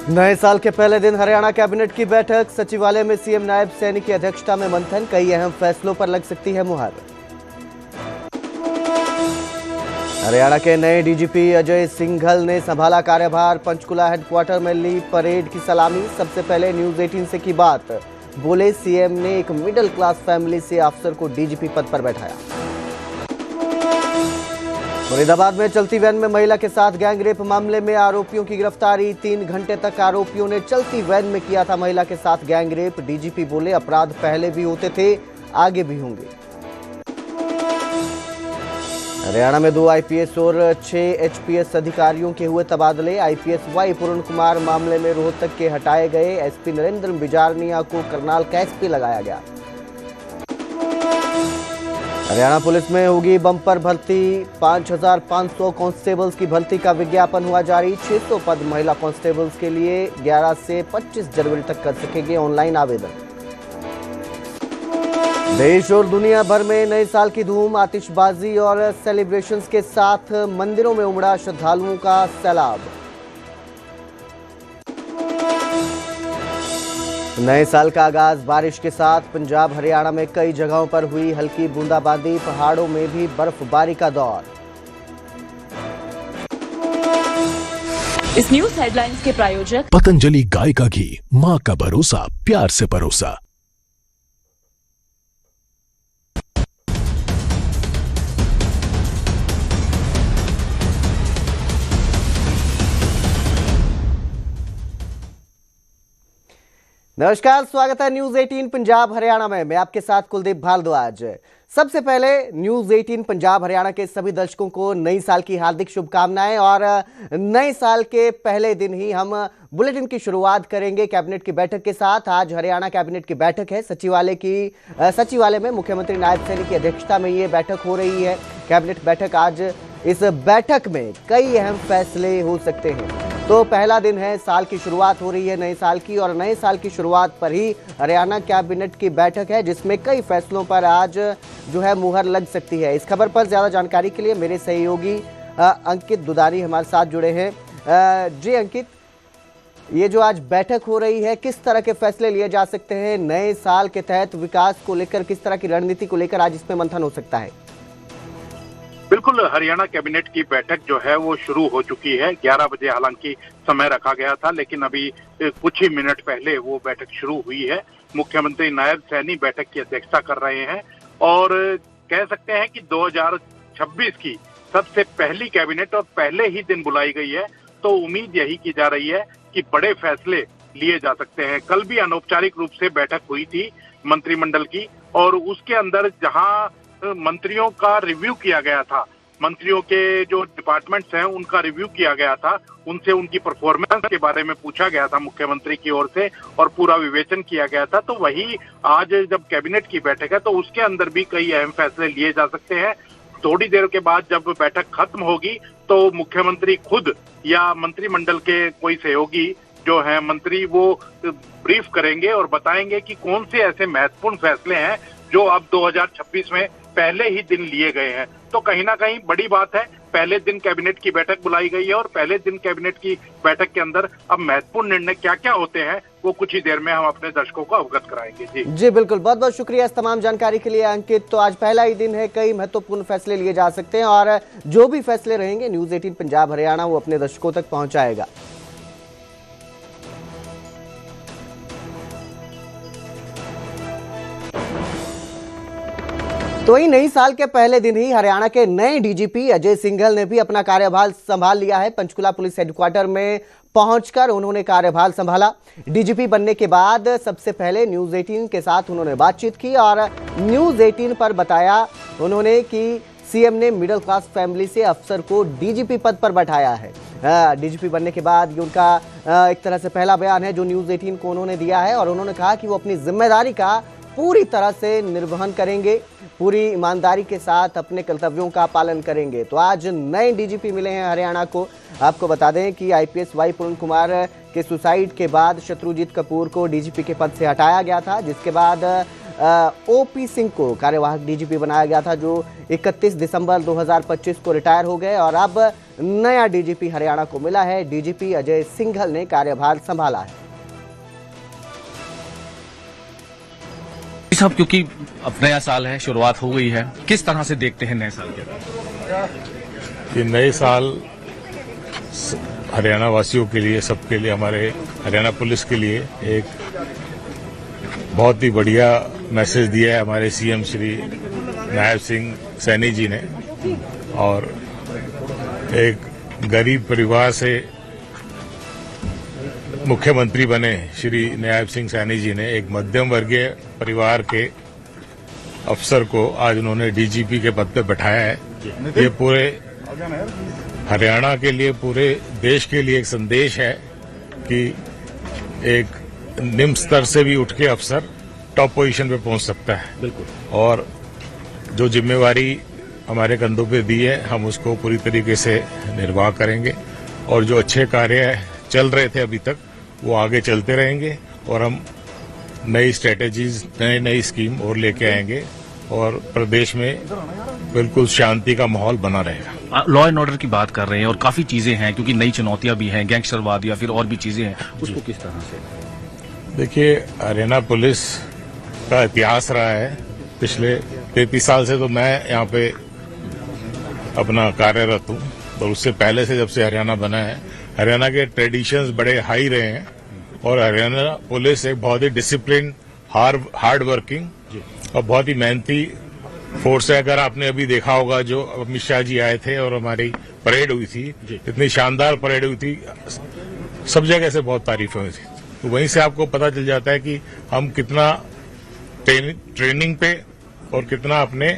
नए साल के पहले दिन हरियाणा कैबिनेट की बैठक। सचिवालय में सीएम नायब सैनी की अध्यक्षता में मंथन। कई अहम फैसलों पर लग सकती है मुहर। हरियाणा के नए डीजीपी अजय सिंघल ने संभाला कार्यभार। पंचकुला हेडक्वार्टर में ली परेड की सलामी। सबसे पहले न्यूज 18 से की बात। बोले, सीएम ने एक मिडिल क्लास फैमिली से अफसर को डीजीपी पद पर बैठाया। मुरादाबाद में चलती वैन में महिला के साथ गैंगरेप मामले में आरोपियों की गिरफ्तारी। 3 घंटे तक आरोपियों ने चलती वैन में किया था महिला के साथ गैंगरेप। डीजीपी बोले, अपराध पहले भी होते थे, आगे भी होंगे। हरियाणा में 2 आईपीएस और 6 एचपीएस अधिकारियों के हुए तबादले। आईपीएस वाई पूर्ण कुमार मामले में रोहतक के हटाए गए। एसपी नरेंद्र बिजारनिया को करनाल का एसपी लगाया गया। हरियाणा पुलिस में होगी बम्पर भर्ती। 5,500 कांस्टेबल्स की भर्ती का विज्ञापन हुआ जारी। 600 पद महिला कांस्टेबल्स के लिए 11 से 25 जनवरी तक कर सकेंगे ऑनलाइन आवेदन। देश और दुनिया भर में नए साल की धूम। आतिशबाजी और सेलिब्रेशंस के साथ मंदिरों में उमड़ा श्रद्धालुओं का सैलाब। नए साल का आगाज बारिश के साथ। पंजाब हरियाणा में कई जगहों पर हुई हल्की बूंदाबांदी। पहाड़ों में भी बर्फबारी का दौर। इस न्यूज हेडलाइंस के प्रायोजक पतंजलि गाय का घी, मां का भरोसा, प्यार से परोसा। नमस्कार, स्वागत है न्यूज 18 पंजाब हरियाणा में। मैं आपके साथ कुलदीप भारद्वाज। सबसे पहले न्यूज 18 पंजाब हरियाणा के सभी दर्शकों को नई साल की हार्दिक शुभकामनाएं। और नए साल के पहले दिन ही हम बुलेटिन की शुरुआत करेंगे कैबिनेट की बैठक के साथ। आज हरियाणा कैबिनेट की बैठक है। सचिवालय में मुख्यमंत्री नायब सैनी की अध्यक्षता में ये बैठक हो रही है। कैबिनेट बैठक आज। इस बैठक में कई अहम फैसले हो सकते हैं। तो पहला दिन है, साल की शुरुआत हो रही है नए साल की, और नए साल की शुरुआत पर ही हरियाणा कैबिनेट की बैठक है, जिसमें कई फैसलों पर आज जो है मुहर लग सकती है। इस खबर पर ज्यादा जानकारी के लिए मेरे सहयोगी अंकित दुदारी हमारे साथ जुड़े हैं। जी अंकित, ये जो आज बैठक हो रही है, किस तरह के फैसले लिए जा सकते हैं नए साल के तहत? विकास को लेकर किस तरह की रणनीति को लेकर आज इसमें मंथन हो सकता है? बिल्कुल, हरियाणा कैबिनेट की बैठक जो है वो शुरू हो चुकी है। 11 बजे हालांकि समय रखा गया था, लेकिन अभी कुछ ही मिनट पहले वो बैठक शुरू हुई है। मुख्यमंत्री नायब सैनी बैठक की अध्यक्षता कर रहे हैं और कह सकते हैं कि 2026 की सबसे पहली कैबिनेट और पहले ही दिन बुलाई गई है, तो उम्मीद यही की जा रही है कि बड़े फैसले लिए जा सकते हैं। कल भी अनौपचारिक रूप से बैठक हुई थी मंत्रिमंडल की, और उसके अंदर जहां मंत्रियों का रिव्यू किया गया था, मंत्रियों के जो डिपार्टमेंट्स हैं उनका रिव्यू किया गया था, उनसे उनकी परफॉर्मेंस के बारे में पूछा गया था मुख्यमंत्री की ओर से, और पूरा विवेचन किया गया था। तो वही आज जब कैबिनेट की बैठक है तो उसके अंदर भी कई अहम फैसले लिए जा सकते हैं। थोड़ी देर के बाद जब बैठक खत्म होगी तो मुख्यमंत्री खुद या मंत्रिमंडल के कोई सहयोगी जो है मंत्री, वो ब्रीफ करेंगे और बताएंगे कि कौन से ऐसे महत्वपूर्ण फैसले हैं जो अब 2026 में पहले ही दिन लिए गए हैं। तो कहीं ना कहीं बड़ी बात है, पहले दिन कैबिनेट की बैठक बुलाई गई है और पहले दिन कैबिनेट की बैठक के अंदर अब महत्वपूर्ण निर्णय क्या क्या होते हैं वो कुछ ही देर में हम अपने दर्शकों को अवगत कराएंगे। जी बिल्कुल, बहुत बहुत शुक्रिया इस तमाम जानकारी के लिए अंकित। तो आज पहला ही दिन है, कई महत्वपूर्ण फैसले लिए जा सकते हैं, और जो भी फैसले रहेंगे न्यूज 18 पंजाब हरियाणा वो अपने दर्शकों तक पहुंचाएगा। तो वही नई साल के पहले दिन ही हरियाणा के नए डीजीपी अजय सिंघल ने भी अपना कार्यभार संभाल लिया है। पंचकुला पुलिस हेडक्वार्टर में पहुंचकर उन्होंने कार्यभार संभाला। डीजीपी बनने के बाद सबसे पहले न्यूज 18 के साथ उन्होंने बातचीत की और न्यूज 18 पर बताया उन्होंने कि सीएम ने मिडिल क्लास फैमिली से अफसर को डीजीपी पद पर बैठाया है। डीजीपी बनने के बाद ये उनका एक तरह से पहला बयान है जो न्यूज 18 को उन्होंने दिया है, और उन्होंने कहा कि वो अपनी जिम्मेदारी का पूरी तरह से निर्वहन करेंगे, पूरी ईमानदारी के साथ अपने कर्तव्यों का पालन करेंगे। तो आज नए डीजीपी मिले हैं हरियाणा को। आपको बता दें कि आईपीएस वाई पूर्ण कुमार के सुसाइड के बाद शत्रुजीत कपूर को डीजीपी के पद से हटाया गया था, जिसके बाद ओपी सिंह को कार्यवाहक डीजीपी बनाया गया था, जो 31 दिसंबर 2025 को रिटायर हो गए और अब नया डीजीपी हरियाणा को मिला है। डीजीपी अजय सिंघल ने कार्यभार संभाला है। साहब, क्योंकि अब नया साल है, शुरुआत हो गई है, किस तरह से देखते हैं नए साल के? ये नए साल हरियाणा वासियों के लिए, सबके लिए, हमारे हरियाणा पुलिस के लिए एक बहुत ही बढ़िया मैसेज दिया है हमारे सीएम श्री नायब सिंह सैनी जी ने। और एक गरीब परिवार से मुख्यमंत्री बने श्री नायब सिंह सैनी जी ने एक मध्यम वर्गीय परिवार के अफसर को आज उन्होंने डीजीपी के पद पर बैठाया है। ये पूरे हरियाणा के लिए, पूरे देश के लिए एक संदेश है कि एक निम्न स्तर से भी उठ के अफसर टॉप पोजीशन पे पहुंच सकता है। बिल्कुल। और जो जिम्मेवारी हमारे कंधों पे दी है, हम उसको पूरी तरीके से निर्वाह करेंगे और जो अच्छे कार्य चल रहे थे अभी तक, वो आगे चलते रहेंगे और हम नई स्ट्रेटेजीज, नई स्कीम और लेके आएंगे और प्रदेश में बिल्कुल शांति का माहौल बना रहेगा। लॉ एंड ऑर्डर की बात कर रहे हैं और काफी चीजें हैं, क्योंकि नई चुनौतियां भी हैं, गैंगस्टरवाद या फिर और भी चीजें हैं, उसको किस तरह से? देखिए, हरियाणा पुलिस का इतिहास रहा है, पिछले 33 साल से तो मैं यहाँ पे अपना कार्यरत हूँ, और उससे पहले से जब से हरियाणा बना है, हरियाणा के ट्रेडिशंस बड़े हाई रहे हैं और हरियाणा पुलिस एक बहुत ही डिसिप्लिन, हार्ड वर्किंग और बहुत ही मेहनती फोर्स है। अगर आपने अभी देखा होगा, जो अमित शाह जी आए थे और हमारी परेड हुई थी, इतनी शानदार परेड हुई थी, सब जगह से बहुत तारीफें हुई थी। तो वहीं से आपको पता चल जाता है कि हम कितना ट्रेनिंग पे और कितना अपने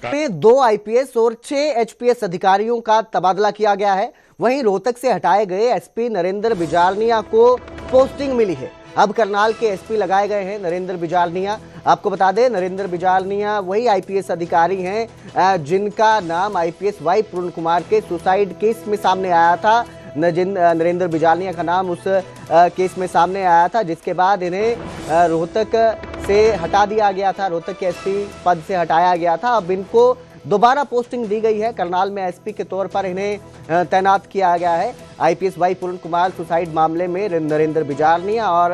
में 2 आईपीएस और 6 एचपीएस अधिकारियों का तबादला किया गया है। वहीं रोहतक से हटाए गए एसपी नरेंद्र बिजारनिया को पोस्टिंग मिली है। अब करनाल के एसपी लगाए गए हैं नरेंद्र बिजारनिया। आपको बता दें, नरेंद्र बिजारनिया वही आईपीएस अधिकारी हैं जिनका नाम आईपीएस वाई पूर्ण कुमार के सुसाइड केस में सामने आया था। नरेंद्र बिजारनिया का नाम उस केस में सामने आया था, जिसके बाद इन्हें रोहतक से हटा दिया गया था, रोहतक के एसपी पद से हटाया गया था। अब इनको दोबारा पोस्टिंग दी गई है। करनाल में एसपी के तौर पर इन्हें तैनात किया गया है। आईपीएस वाई पूर्ण कुमार सुसाइड मामले में नरेंद्र बिजारनिया और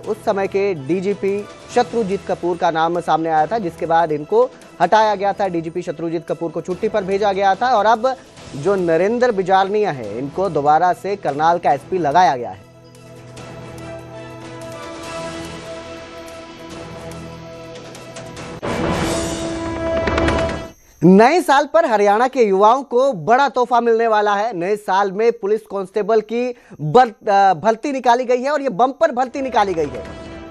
उस समय के डीजीपी शत्रुजीत कपूर का नाम सामने आया था, जिसके बाद इनको हटाया गया था। डीजीपी शत्रुजीत कपूर को छुट्टी पर भेजा गया था और अब जो नरेंद्र बिजारनिया है, इनको दोबारा से करनाल का एसपी लगाया गया है। नए साल पर हरियाणा के युवाओं को बड़ा तोहफा मिलने वाला है। नए साल में पुलिस कांस्टेबल की भर्ती निकाली गई है और यह बम्पर भर्ती निकाली गई है।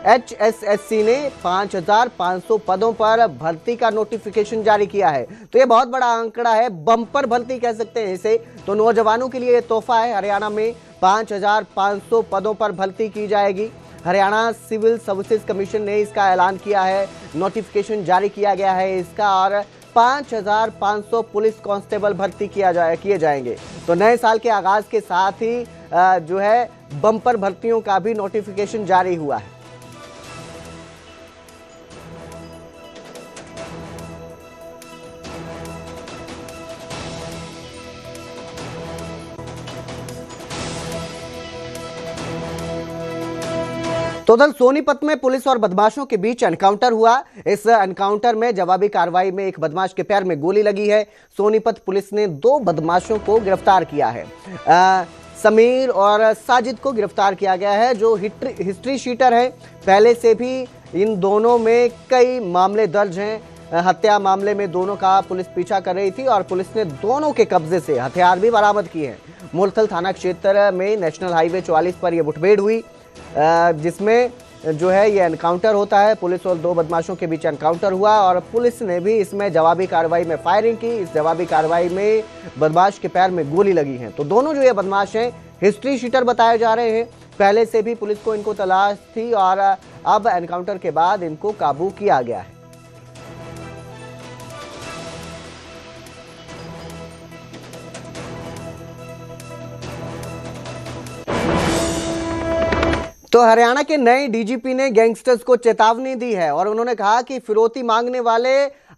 एचएसएससी ने 5,500 पदों पर भर्ती का नोटिफिकेशन जारी किया है। तो यह बहुत बड़ा आंकड़ा है, बम्पर भर्ती कह सकते हैं इसे। तो नौजवानों के लिए यह तोहफा है। हरियाणा में 5,500 पदों पर भर्ती की जाएगी। हरियाणा सिविल सर्विसेज कमीशन ने इसका ऐलान किया है, नोटिफिकेशन जारी किया गया है इसका, और 5,500 पुलिस कांस्टेबल भर्ती किए जाएंगे। तो नए साल के आगाज के साथ ही जो है बम्पर भर्तियों का भी नोटिफिकेशन जारी हुआ है। तो उधर सोनीपत में पुलिस और बदमाशों के बीच एनकाउंटर हुआ। इस एनकाउंटर में जवाबी कार्रवाई में एक बदमाश के पैर में गोली लगी है। सोनीपत पुलिस ने 2 बदमाशों को गिरफ्तार किया है। समीर और साजिद को गिरफ्तार किया गया है, जो हिस्ट्री शीटर है। पहले से भी इन दोनों में कई मामले दर्ज हैं। हत्या मामले में दोनों का पुलिस पीछा कर रही थी और पुलिस ने दोनों के कब्जे से हथियार भी बरामद किए हैं। मुरथल थाना क्षेत्र में नेशनल हाईवे 44 पर यह मुठभेड़ हुई, जिसमें जो है ये एनकाउंटर होता है। पुलिस और 2 बदमाशों के बीच एनकाउंटर हुआ और पुलिस ने भी इसमें जवाबी कार्रवाई में फायरिंग की। इस जवाबी कार्रवाई में बदमाश के पैर में गोली लगी है। तो दोनों जो ये बदमाश हैं, हिस्ट्री शीटर बताए जा रहे हैं। पहले से भी पुलिस को इनको तलाश थी और अब एनकाउंटर के बाद इनको काबू किया गया है। तो हरियाणा के नए डीजीपी ने गैंगस्टर्स को चेतावनी दी है और उन्होंने कहा कि फिरौती मांगने वाले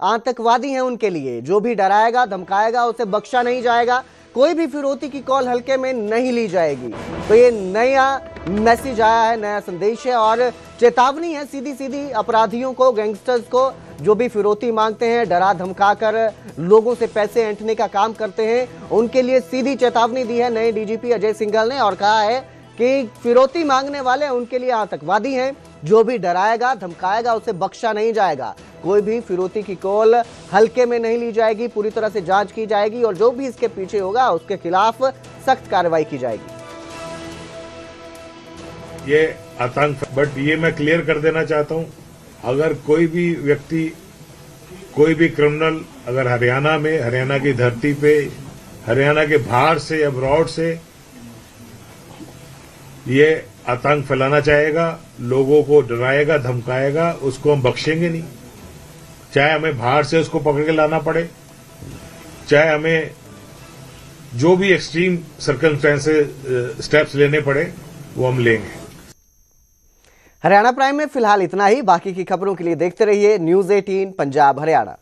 आतंकवादी हैं, उनके लिए जो भी डराएगा धमकाएगा उसे बख्शा नहीं जाएगा, कोई भी फिरौती की कॉल हल्के में नहीं ली जाएगी। तो ये नया मैसेज आया है, नया संदेश है और चेतावनी है सीधी सीधी अपराधियों को, गैंगस्टर्स को जो भी फिरौती मांगते हैं, डरा धमका कर लोगों से पैसे ऐंठने का काम करते हैं, उनके लिए सीधी चेतावनी दी है नए डीजीपी अजय सिंघल ने और कहा है कि फिरौती मांगने वाले उनके लिए आतंकवादी हैं, जो भी डराएगा धमकाएगा उसे बख्शा नहीं जाएगा, कोई भी फिरौती की कॉल हल्के में नहीं ली जाएगी, पूरी तरह से जांच की जाएगी और जो भी इसके पीछे होगा उसके खिलाफ सख्त कार्रवाई की जाएगी। ये आतंक, बट ये मैं क्लियर कर देना चाहता हूं, अगर कोई भी व्यक्ति, कोई भी क्रिमिनल अगर हरियाणा में, हरियाणा की धरती पे, हरियाणा के बाहर से, अब्रॉड से ये आतंक फैलाना चाहेगा, लोगों को डराएगा धमकाएगा, उसको हम बख्शेंगे नहीं। चाहे हमें बाहर से उसको पकड़ के लाना पड़े, चाहे हमें जो भी एक्सट्रीम सर्कमस्टेंसेस स्टेप्स लेने पड़े वो हम लेंगे। हरियाणा प्राइम में फिलहाल इतना ही। बाकी की खबरों के लिए देखते रहिए न्यूज़ 18 पंजाब हरियाणा।